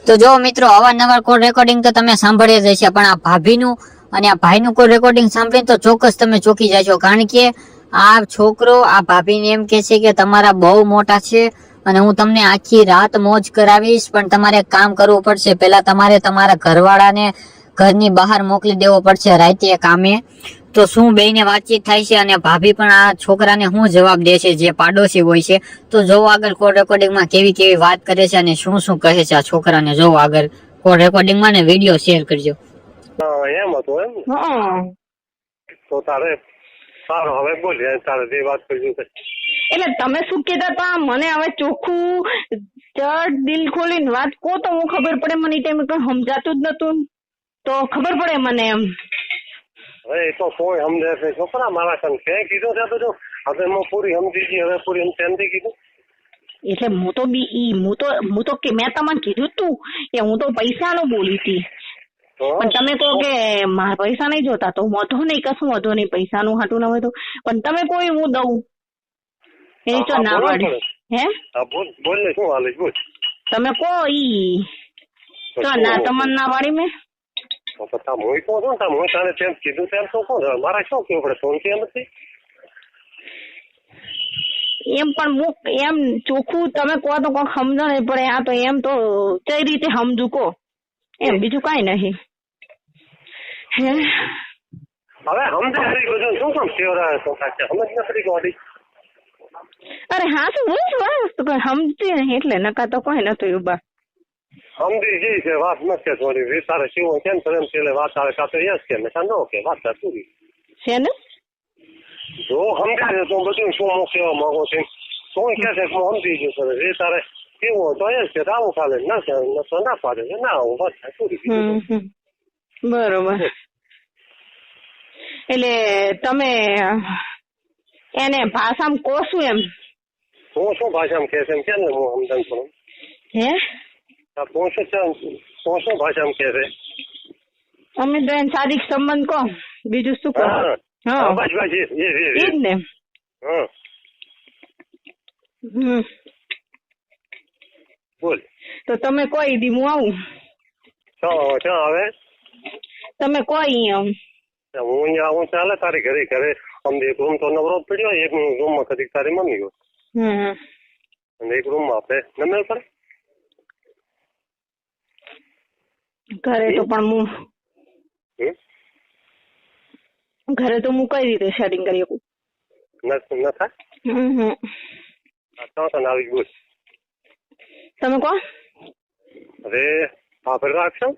તો જો મિત્રો અવારનવાર કોલ રેકોર્ડિંગ તો તમે સાંભળ્યા જ હશે, પણ આ ભાભીનું અને આ ભાઈનું કોલ રેકોર્ડિંગ સાંભળીને તો ચોક્કસ તમે ચોંકી જશો. કારણ કે આ છોકરો આ ભાભીને એમ કે છે કે તમારા બહુ મોટા છે અને હું તમને આખી રાત મોજ કરાવીશ, પણ તમારે કામ કરવું પડશે. પહેલા તમારે તમારા ઘરવાળાને ઘરની બહાર મોકલી દેવો પડશે રાતે કામે. તો શું બેયને વાતચીત થાય છે અને ભાભી પણ આ છોકરાને શું જવાબ દે છે જે પાડોશી હોય છે. તો જો આગળ કોલ રેકોર્ડિંગમાં કેવી કેવી વાત કરે છે અને શું શું કહે છે આ છોકરાને, જો આગળ કોલ રેકોર્ડિંગમાં ને વિડીયો શેર કરજો. એમ હતું એમ ને? તો તારે સારું, હવે બોલ તારે જે વાત કરવી છે. એટલે તમે શું કહેતા હતા મને હવે ચોખ્ખું ચટ દિલ ખોલીને વાત કહો તો હું ખબર પડે. મને એ ટાઈમે કઈ સમજાતું જ નતું, તો ખબર પડે મને એમ. હવે એ તો કોઈ સમજે છે છોકરા મારા કામ છે કીધું છે તો હવે હું પૂરી સમજી ગઈ, હવે પૂરી સમજી કીધું. એટલે હું તો કે મેં તમને કીધું તું કે હું તો પૈસા નો બોલી હતી, પણ તમે કહો કે મારા પૈસા નહીં જોતા તો વાંધો નહીં, કશું વાંધો નહીં, પૈસાનું હાટું ના હોય તો. પણ તમે કોઈ હું દઉં એની તો ના પાડી. હે બોલ ને શું હાલે બોલ. તમે કહો ઈ તો ના તમને ના પાડી મેં. હું તો તારે તેમ કીધું તેમ તો કોણ મારા શું કેવું પડે ફોન કેમ નથી એમ પણ હું એમ ચોખ્ખું તમે કહો તો કોઈક સમજો નહીં પડે. આ તો એમ તો કઈ રીતે સમજુ કહો એમ, બીજું કઈ નહીં. હે હવે સમજે બધું શું કામ સેવરા સમજ નથી ગોડી. અરે હા શું બોલું છું કઈ સમજતી નહીં એટલે નકા તો કોઈ નતું ઉભા. સમજી જઈ છે વાત નથી થોડી તારે શિવ કેમ કરે એમ પેલે વાત આવે કાં તો યસ કે મેં ન કે વાત પૂરી છે ને. જો સમજે છે તો બધું શું હું કહેવા માંગુ છું શું કે છે હું સમજી ગયું સર એ તારે કેવું તો યસ કે આવું ખાલે ના કે ના પાડે છે ના હું વાત પૂરી. બરોબર. એટલે તમે એને ભાષામાં કહો શું એમ? હું શું ભાષામાં કહે છે એમ કેમ ને હું સમજણ કરું. હે શું ભાષામાં કહે છે? અમે તો એને સાદિક સંબંધ કહો, બીજું શું કહો. હા બસ એ જ ને. બોલ તો તમે કોઈ દી હું આવું. ક્યાં આવે? તમે કોઈ હું અહીંયા આવું ચાલે તારી ઘરે અમને એક રૂમ તો નવરો પડ્યો, એક રૂમમાં કદી તારી મમ્મી ગયો અને એક રૂમમાં આપણે નમેલ પડે. ઘરે તો પણ હું કઈ રીતે સેટિંગ કરી શકું? ન થાય આવી બોલ. તમે કહો. અરે ખબર રાખશો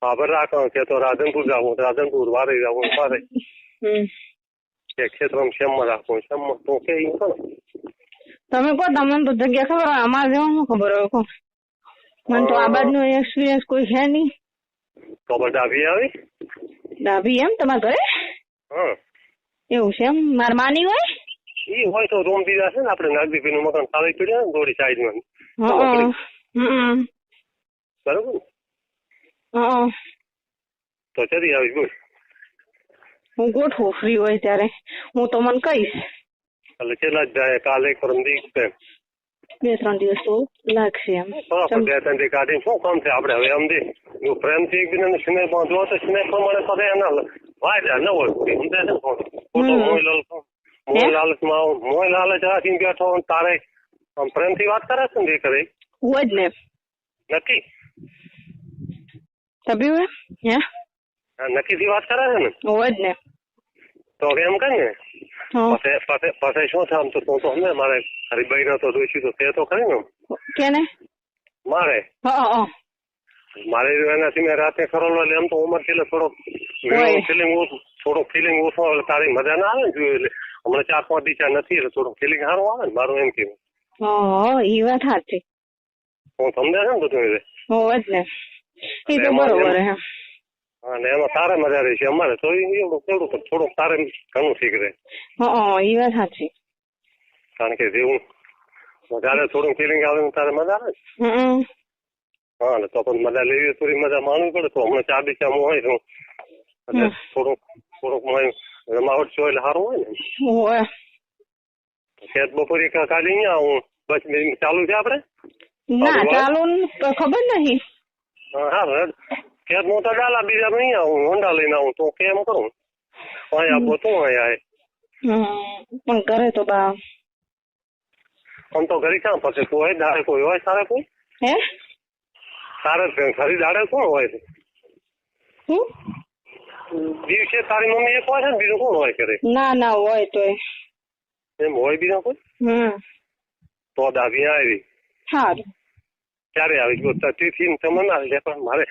ખબર રાખો કે તો રાધનપુર જાવું, રાધનપુર વારે જાવું વારે ક્ષેત્રમાં શેમમાં રાખવું શેમમાં તો કે તમે કહો. તમને તો જગ્યા ખબર હોય, અમારે જવાનું ખબર હોય. કહો મને તો આ બાજુ એક્સપિરિયન્સ કોઈ છે નહીં. ખબર ડાબી આવી ડાબી એમ તમારા ઘરે? એવું છે એમ? મારા માની હોય ઈ હોય તો રૂમ દીધા છે ને આપણે નાગદીપી નું મકાન ખાલી પડ્યું ને થોડી સાઈડમાં. બરોબર તો ચલી આવી બોલ. હું ગોઠવું ફ્રી હોય ત્યારે હું તો મને કહીશ. એટલે કેટલા જ જાય કાલે પરમ દિવસ 2-3 દિવસ તો લાગશે એમ. 2-3 દી કાઢીને શું કામ છે આપણે હવે સમજી પ્રેમથી એકબીજાને સ્નેહ બાંધવો તો સ્નેહ પ્રમાણે કરે એના વાયદા ન હોય સમજાય ને. ખોટો મોહ લાલચ રાખીને બેઠો તારે પ્રેમથી વાત કરે છે ને કરે હોય જ ને નક્કી તબી હે નક્કી થી વાત કરે છે ને હોય જ ને. તો એમ કઈ ને પછી શું થાય આમ તો તું તો સમજે મારે હરીબાઈ ના તો જોઈશું તો તે તો ખરી ને કેને મારે એનાથી મેં રાતે ખરોલો એટલે એમ તો ઉંમર એટલે થોડોક ફિલિંગ ઓછો આવે તારી મજા ના આવે ને જોયું એટલે હમણાં 4-5 દિવસ નથી એટલે થોડું ફિલિંગ સારું આવે ને મારું એમ કેવું. એ વાત સાચી. હું સમજે છે ને બધું હોય જ ને. એ તો બરોબર હે. હા ને એમાં તારે મજા રહી છે અમારે તો એવું થોડુંક તારે ઘણું શીખરે. એ વાત સાચી. કારણ કે જેવું વધારે થોડું ફિલિંગ આવે તારે મજા આવે ને. હા ને તો પણ મજા લેવી થોડી મજા માણવી પડે. તો હમણાં 4 દિવસ હું હોય છું એટલે થોડુંક રમાવટ છો એટલે સારું હોય ને. ખેત બપોરે કાઢી અહીંયા હું બસ ચાલુ છે આપણે ના ચાલુ તો ખબર નહીં. હા ખેત મોટા ડાલા બીજા નહીં આવું હોન્ડા લઈને આવું તો કેમ કરું અહીંયા આપો તું અહીંયા પણ કરે તો બા આમ તો ઘરે ક્યાં પછી કોઈ દાડે કોઈ હોય સારે કોઈ હે તારે ઘરે દાડે કોણ હોય છે શું દિવસે તારી મમ્મી એક હોય છે ને બીજું કોણ હોય કરે ના હોય તો એમ હોય બીજા કોઈ તો દાદી આવી સારું ક્યારે આવી ગયો તિથિ તમને આવી જાય પણ મારે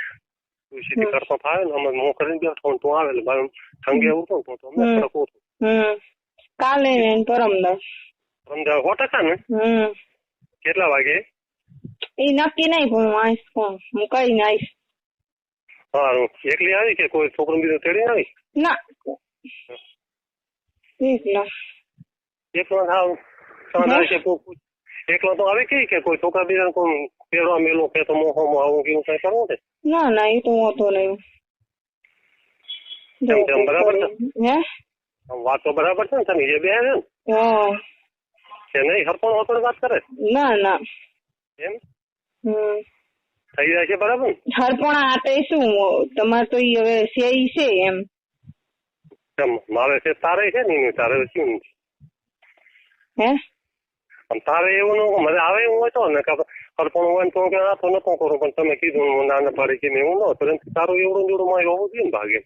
સીધી કરતો ફાવે ને અમે મો કરીને બેઠો તું આવે એટલે મારે ઠંગે ઉઠો તો અમે પડકો કાલે પરમદાસ સમજાવ 100% ને કેટલા વાગે એ નક્કી નહીં પણ હું આવીશ કોણ હું કઈ ને આવીશ સારું એકલી આવી કે કોઈ છોકરો બીજો તેડી આવી ના એકલો થાવ સાંધા છે એકલો તો આવી કઈ કે કોઈ છોકરા બીજા કોઈ પહેરવા મેલો કે તો મોહમાં આવું કેવું કઈ કરવું છે ના એ તો હોતો નહીં બરાબર છે હે વાત તો બરાબર છે ને તમે જે બે છે ને કે નહીં હરપણ હોતો વાત કરે ના એમ થઈ જાય છે બરાબર ને હરપણ હાથે શું તમારે તો ઈ હવે છે એમ મારે છે તારે છે ને તારે શું હે તારે એવું ન મને આવે એવું હોય તો ને હરપણ હોય ને તો કે આ તો નતો કરું પણ તમે કીધું નાના પાડી કે એવું ન પરંતુ તારું એવડું જોડું માં હોવું જોઈએ ને ભાગે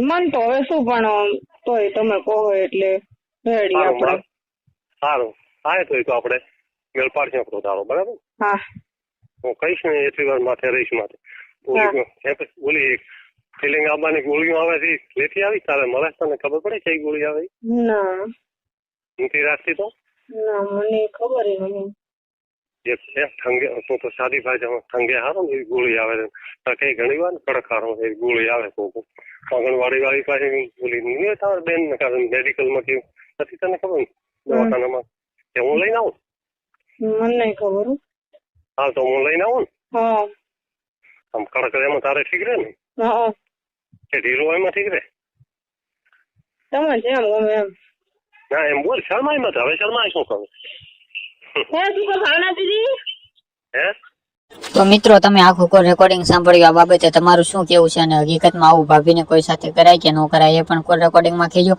મન તો હવે શું પણ તોય તમે કહો એટલે રેડી આપણે સારું હા તો આપણે મેળ પાડશે આપણો તારો બરાબર હા હું કહીશ ને એટલી વાર માથે રહીશ માથે ઓલી ફિલિંગ આવવાની ગોળીઓ આવે છે લેતી આવી તારે મળે તને ખબર પડે કઈ ગોળી આવે ના નથી રાખતી તો ના મને ખબર નહીં એક છે ઠંગે તો સાદી ભાષામાં ઠંગે હારો ને એવી ગોળી આવે છે કઈ ઘણી વાર કડક હારો એવી ગોળી આવે તો આંગણવાડી વાળી પાસે ગોળી નહીં તારે બેન ને કારણ મેડિકલમાં કેવું નથી તને ખબર દવાખાનામાં કે હું લઈને આવું મને નહીં ખબર હા તો હું લઈને આવું ને હા આમ કડક એમાં તારે ઠીક રહે ને હા કે ઢીલો એમાં ઠીક રહે તમે જેમ ગમે એમ ના એમ બોલ શર્માય મત હવે શર્માય શું કરું હે તો મિત્રો તમે આખું રેકોર્ડિંગ સાંભળ્યું આ બાબતે તમારું શું કેવું છે અને હકીકતમાં આવું ભાભીને કોઈ સાથે કરાય કે ન કરાય એ પણ કોલ રેકોર્ડિંગમાં કહેજો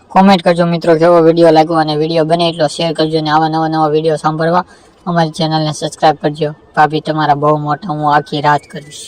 કોમેન્ટ કરજો મિત્રો કેવો વિડીયો લાગ્યો અને વિડીયો બને એટલો શેર કરજો અને આવા નવા વિડીયો સાંભળવા અમારી ચેનલને સબસ્ક્રાઇબ કરજો ભાભી તમારા બહુ મોટા હું આખી રાત કરીશ.